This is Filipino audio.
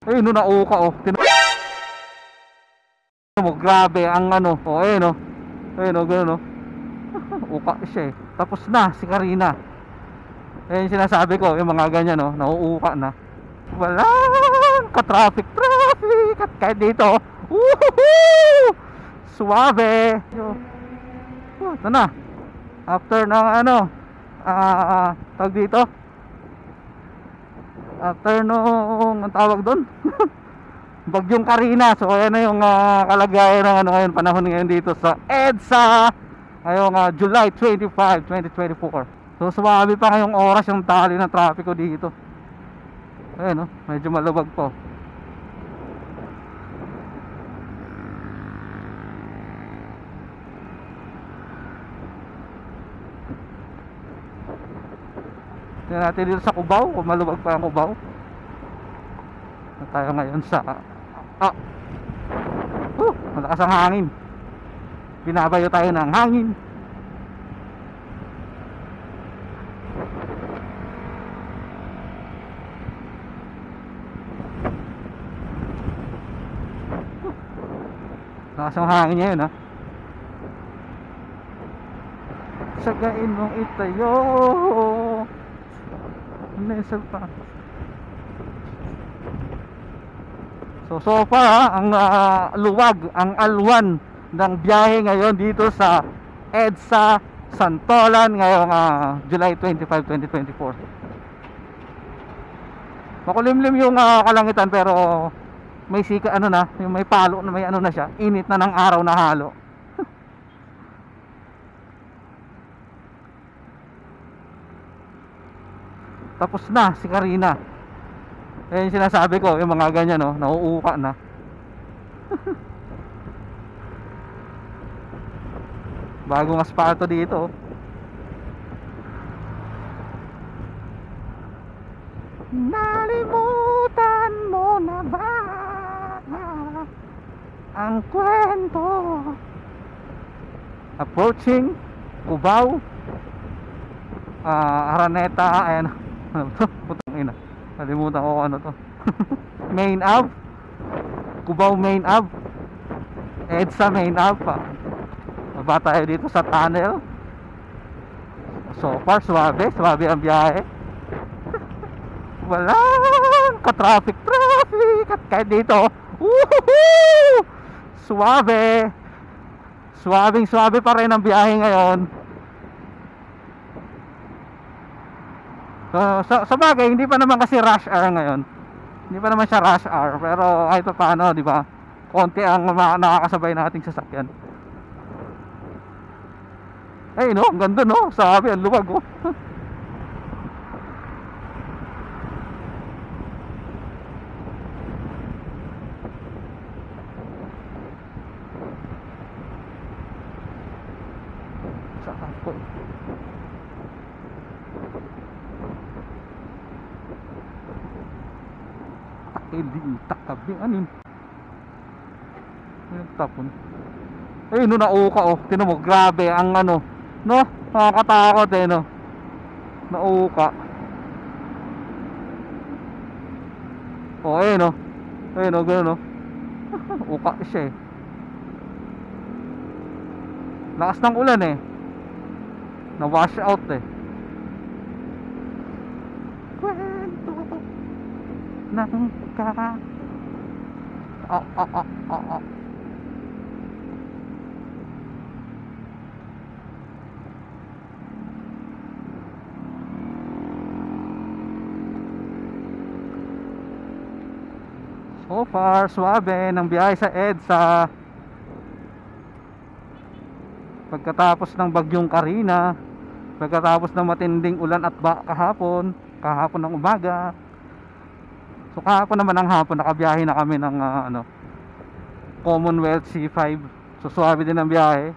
Ayun no, nauka oh. Mo, grabe ang ano. Oh, ayun oh. Ayun oh, gano'n oh. Uka siya eh. Tapos na si Karina. Ayun sinasabi ko, yung mga ganyan oh, nauuka na. Wala ka-traffic at kahit dito. Woohoo! Suwabe. Ito na. After ng ano, tawag dito. After nung ang tawag doon. Bagyong Karina. So ayan na yung kalagayan ng ano ngayon, panahon ngayon dito sa EDSA ngayong July 25, 2024. So suwabe pa ngayong oras yung tali ng trapiko dito. Ayan oh, medyo maluwag po. Tignan natin dito sa Cubao, kung maluwag pa ang Cubao. Tayo ngayon sa malakas ang hangin. Binabayo tayo ng hangin. Malakas ang hangin niya yun ha. Sagain mong itayo Nesel pa. So far ang luwag, ang alwan ng biyahe ngayon dito sa EDSA Santolan ngayong July 25, 2024. Makulimlim yung kalangitan pero may sika ano na, may palo na, may ano na siya, init na ng araw na halo. Tapos na si Karina. Ayun sinasabi ko, yung mga ganyan no, nauuka na. Bagong asfalto dito. Nalimutan mo na ba ang kwento? Approaching Cubao, Araneta, ayan. Ano to? Putang ina. Nalimutan ko ano to. Main Ave, Cubao Main Ave, EDSA Main Ave pa. Baba tayo dito sa tunnel. So far suwabe ang biyahe. Wala ka-traffic at kahit dito. Woohoo! Suwabe pa rin ang biyahe ngayon. Sa bagay, hindi pa naman kasi rush hour ngayon. Hindi pa naman siya rush hour, pero kahit pa paano, di ba? Konti ang nakakasabay nating sasakyan. Ay no, ang ganda no. Sabi, ang luwag oh. Saan po? Takabing anin. Ayun tapon. Ayun no, nauka oh. Tingnan mo, grabe ang ano, no? Nakakatakot eh no. Nauka. Oh, ayun no. Ayun no, gano'n no. Uka siya eh. Lakas ng ulan eh. Na wash out eh. Kwento ng ka. So far, suwabe ng biyahe sa EDSA. Pagkatapos ng bagyong Karina, pagkatapos ng matinding ulan at kahapon ng umaga. So kahapon naman ng hapon nakabiyahe na kami ng Commonwealth C5. So suwabe din ang biyahe.